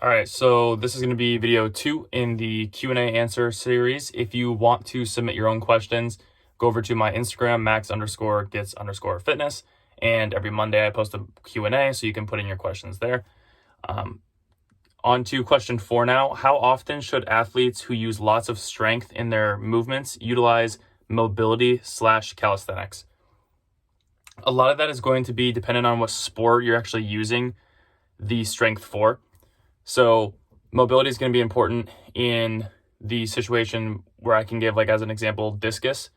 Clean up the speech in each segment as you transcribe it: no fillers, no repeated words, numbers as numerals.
All right, so this is going to be video 2 in the Q&A answer series. If you want to submit your own questions, go over to my Instagram, max_gets_fitness. And every Monday I post a Q&A, so you can put in your questions there. On to question 4 now. How often should athletes who use lots of strength in their movements utilize mobility/calisthenics? A lot of that is going to be dependent on what sport you're actually using the strength for. So mobility is going to be important in the situation where I can give, like as an example, discus.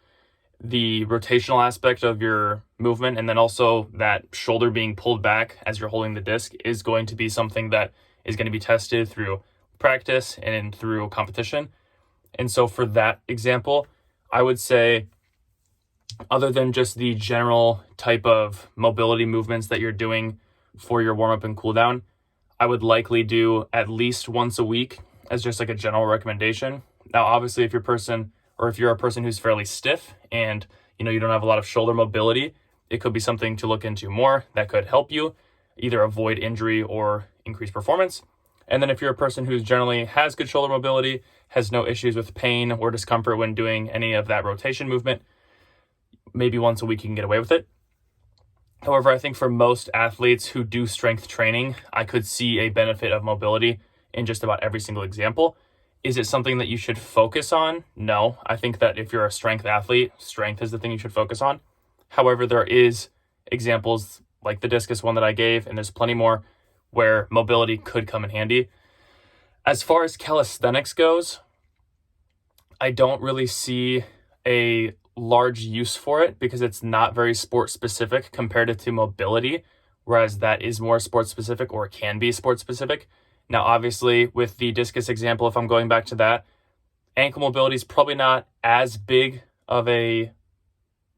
The rotational aspect of your movement, and then also that shoulder being pulled back as you're holding the disc, is going to be something that is going to be tested through practice and through competition. And so for that example, I would say, other than just the general type of mobility movements that you're doing for your warm-up and cool-down, I would likely do at least once a week as just like a general recommendation. Now, obviously, if you're a person who's fairly stiff and you don't have a lot of shoulder mobility, it could be something to look into more that could help you either avoid injury or increase performance. And then if you're a person who generally has good shoulder mobility, has no issues with pain or discomfort when doing any of that rotation movement, maybe once a week you can get away with it. However, I think for most athletes who do strength training, I could see a benefit of mobility in just about every single example. Is it something that you should focus on? No. I think that if you're a strength athlete, strength is the thing you should focus on. However, there is examples like the discus one that I gave, and there's plenty more where mobility could come in handy. As far as calisthenics goes, I don't really see a large use for it because it's not very sport specific compared to mobility, whereas that is more sport specific or can be sport specific. Now, obviously, with the discus example, if I'm going back to that, ankle mobility is probably not as big of a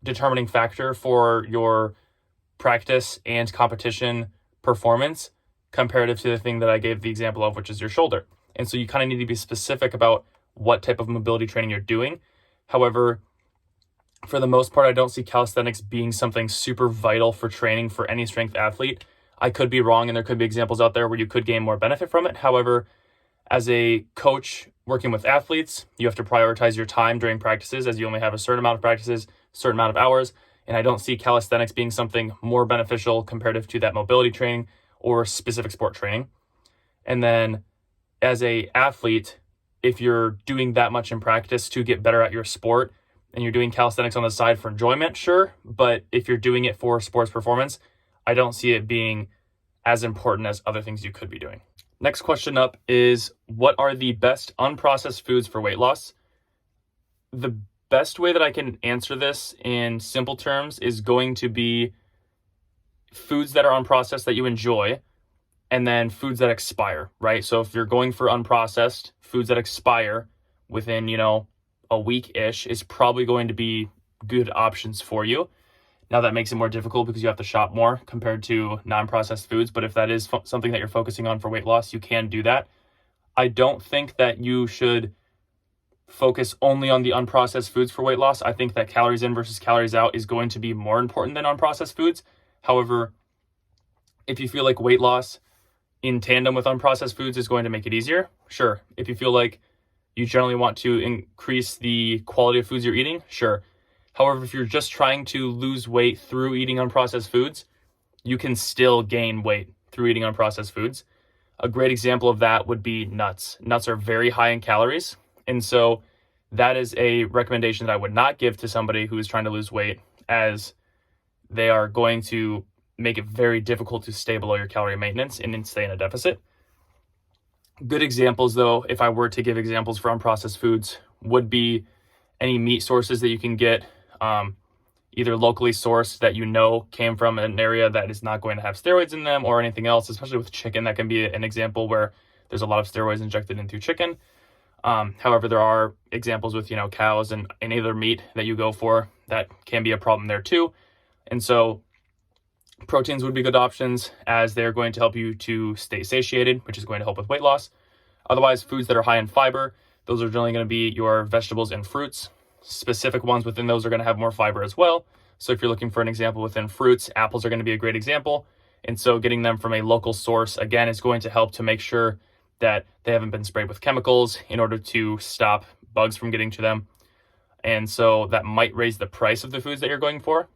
determining factor for your practice and competition performance comparative to the thing that I gave the example of, which is your shoulder. And so you kind of need to be specific about what type of mobility training you're doing. However, for the most part, I don't see calisthenics being something super vital for training for any strength athlete. I could be wrong, and there could be examples out there where you could gain more benefit from it. However, as a coach working with athletes, you have to prioritize your time during practices, as you only have a certain amount of practices, certain amount of hours. And I don't see calisthenics being something more beneficial comparative to that mobility training or specific sport training. And then as a athlete, if you're doing that much in practice to get better at your sport, and you're doing calisthenics on the side for enjoyment, sure. But if you're doing it for sports performance, I don't see it being as important as other things you could be doing. Next question up is, what are the best unprocessed foods for weight loss? The best way that I can answer this in simple terms is going to be foods that are unprocessed that you enjoy, and then foods that expire, right? So if you're going for unprocessed foods that expire within, a week-ish, is probably going to be good options for you. Now that makes it more difficult because you have to shop more compared to non-processed foods. But if that is something that you're focusing on for weight loss, you can do that. I don't think that you should focus only on the unprocessed foods for weight loss. I think that calories in versus calories out is going to be more important than unprocessed foods. However, if you feel like weight loss in tandem with unprocessed foods is going to make it easier, sure. If you feel like you generally want to increase the quality of foods you're eating, sure. However, if you're just trying to lose weight through eating unprocessed foods, you can still gain weight through eating unprocessed foods. A great example of that would be nuts. Nuts are very high in calories. And so that is a recommendation that I would not give to somebody who is trying to lose weight, as they are going to make it very difficult to stay below your calorie maintenance and then stay in a deficit. Good examples, though, if I were to give examples for unprocessed foods, would be any meat sources that you can get, either locally sourced that came from an area that is not going to have steroids in them, or anything else, especially with chicken. That can be an example where there's a lot of steroids injected into chicken. However, there are examples with, cows and any other meat that you go for that can be a problem there too. And so proteins would be good options, as they're going to help you to stay satiated, which is going to help with weight loss. Otherwise, foods that are high in fiber, those are generally going to be your vegetables and fruits. Specific ones within those are going to have more fiber as well. So if you're looking for an example within fruits, apples are going to be a great example. And so getting them from a local source, again, is going to help to make sure that they haven't been sprayed with chemicals in order to stop bugs from getting to them. And so that might raise the price of the foods that you're going for.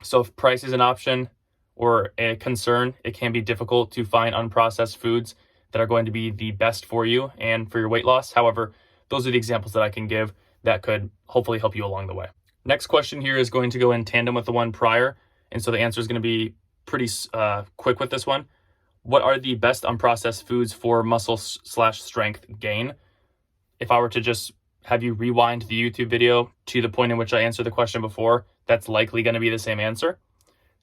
So if price is an option or a concern, it can be difficult to find unprocessed foods that are going to be the best for you and for your weight loss. However, those are the examples that I can give that could hopefully help you along the way. Next question here is going to go in tandem with the one prior. And so the answer is going to be pretty quick with this one. What are the best unprocessed foods for muscle/strength gain? If I were to just have you rewind the YouTube video to the point in which I answered the question before, that's likely going to be the same answer.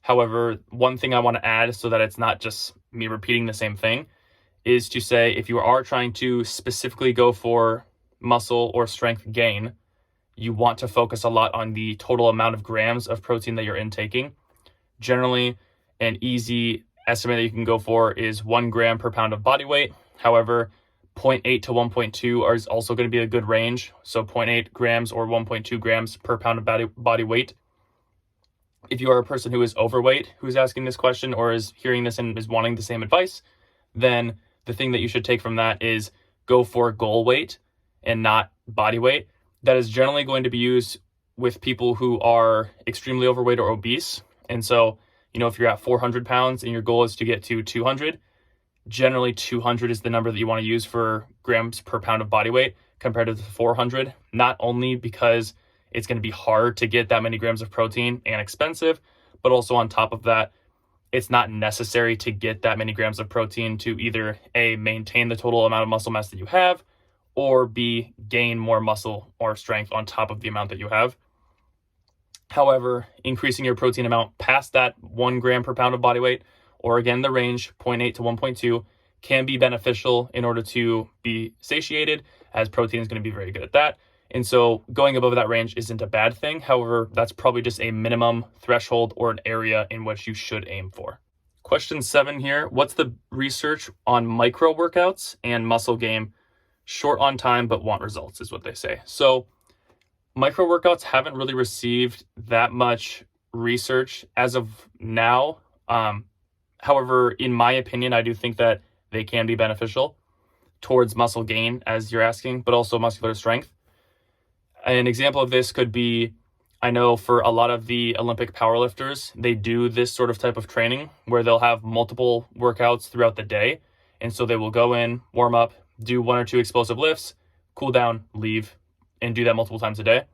However, one thing I want to add so that it's not just me repeating the same thing is to say if you are trying to specifically go for muscle or strength gain, you want to focus a lot on the total amount of grams of protein that you're intaking. Generally, an easy estimate that you can go for is 1 gram per pound of body weight. However, 0.8 to 1.2 is also going to be a good range. So 0.8 grams or 1.2 grams per pound of body weight. If you are a person who is overweight, who's asking this question or is hearing this and is wanting the same advice, then the thing that you should take from that is go for goal weight and not body weight. That is generally going to be used with people who are extremely overweight or obese. And so, if you're at 400 pounds and your goal is to get to 200, generally 200 is the number that you want to use for grams per pound of body weight compared to the 400, not only because it's going to be hard to get that many grams of protein and expensive, but also on top of that, it's not necessary to get that many grams of protein to either A, maintain the total amount of muscle mass that you have, or B, gain more muscle or strength on top of the amount that you have. However, increasing your protein amount past that 1 gram per pound of body weight, or again, the range 0.8 to 1.2, can be beneficial in order to be satiated, as protein is going to be very good at that. And so going above that range isn't a bad thing. However, that's probably just a minimum threshold or an area in which you should aim for. Question 7 here. What's the research on micro workouts and muscle gain? Short on time, but want results is what they say. So micro workouts haven't really received that much research as of now. However, in my opinion, I do think that they can be beneficial towards muscle gain, as you're asking, but also muscular strength. An example of this could be, I know for a lot of the Olympic powerlifters, they do this sort of type of training where they'll have multiple workouts throughout the day. And so they will go in, warm up, do 1 or 2 explosive lifts, cool down, leave, and do that multiple times a day.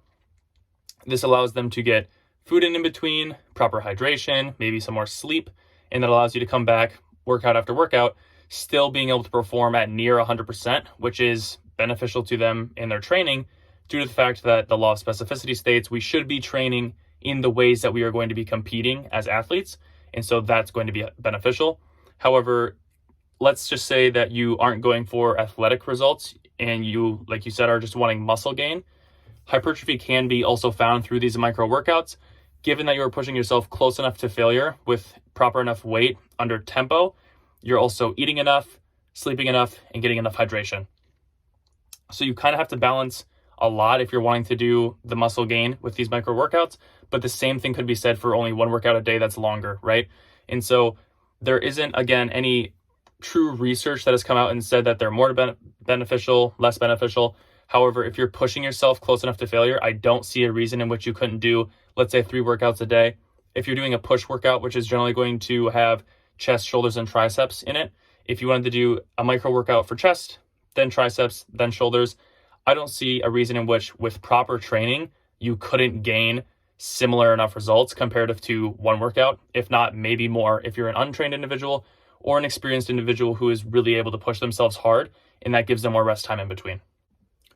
This allows them to get food in between, proper hydration, maybe some more sleep, and that allows you to come back workout after workout, still being able to perform at near 100%, which is beneficial to them in their training due to the fact that the law of specificity states we should be training in the ways that we are going to be competing as athletes. And so that's going to be beneficial. However, let's just say that you aren't going for athletic results and you, like you said, are just wanting muscle gain. Hypertrophy can be also found through these micro workouts, given that you're pushing yourself close enough to failure with proper enough weight under tempo. You're also eating enough, sleeping enough, and getting enough hydration. So you kind of have to balance a lot if you're wanting to do the muscle gain with these micro workouts, but the same thing could be said for only 1 workout a day that's longer, right? And so there isn't, again, any true research that has come out and said that they're more beneficial, less beneficial. However, if you're pushing yourself close enough to failure, I don't see a reason in which you couldn't do, let's say, 3 workouts a day. If you're doing a push workout, which is generally going to have chest, shoulders, and triceps in it, if you wanted to do a micro workout for chest, then triceps, then shoulders, I don't see a reason in which with proper training, you couldn't gain similar enough results comparative to 1 workout, if not maybe more if you're an untrained individual or an experienced individual who is really able to push themselves hard, and that gives them more rest time in between.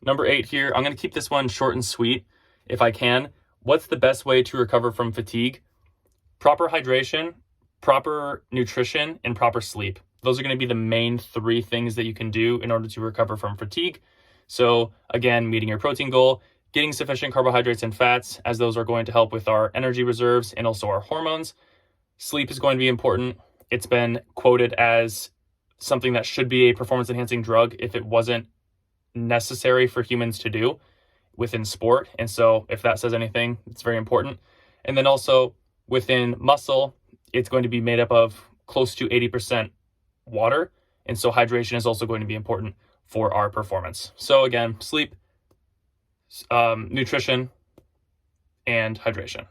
Number 8 here, I'm going to keep this one short and sweet if I can. What's the best way to recover from fatigue? Proper hydration, proper nutrition, and proper sleep. Those are going to be the main 3 things that you can do in order to recover from fatigue. So again, meeting your protein goal, getting sufficient carbohydrates and fats, as those are going to help with our energy reserves and also our hormones. Sleep is going to be important. It's been quoted as something that should be a performance enhancing drug if it wasn't necessary for humans to do within sport. And so if that says anything, it's very important. And then also within muscle, it's going to be made up of close to 80% water. And so hydration is also going to be important for our performance. So again, sleep, nutrition, and hydration.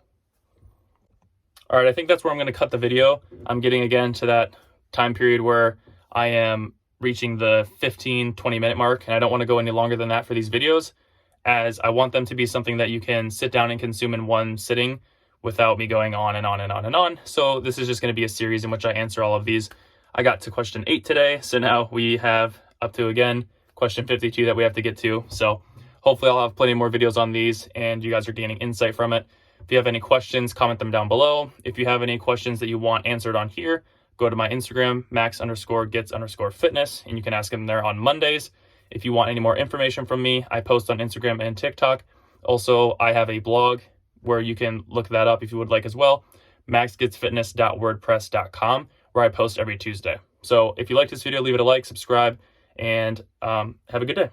All right, I think that's where I'm going to cut the video. I'm getting again to that time period where I am reaching the 15-20 minute mark, and I don't want to go any longer than that for these videos, as I want them to be something that you can sit down and consume in one sitting without me going on and on and on and on. So this is just going to be a series in which I answer all of these. I got to question 8 today, so now we have up to, again, question 52 that we have to get to. So hopefully I'll have plenty more videos on these and you guys are gaining insight from it. If you have any questions, comment them down below. If you have any questions that you want answered on here, go to my Instagram, max_gets_fitness, and you can ask them there on Mondays. If you want any more information from me, I post on Instagram and TikTok. Also, I have a blog where you can look that up if you would like as well, maxgetsfitness.wordpress.com, where I post every Tuesday. So if you like this video, leave it a like, subscribe, and have a good day.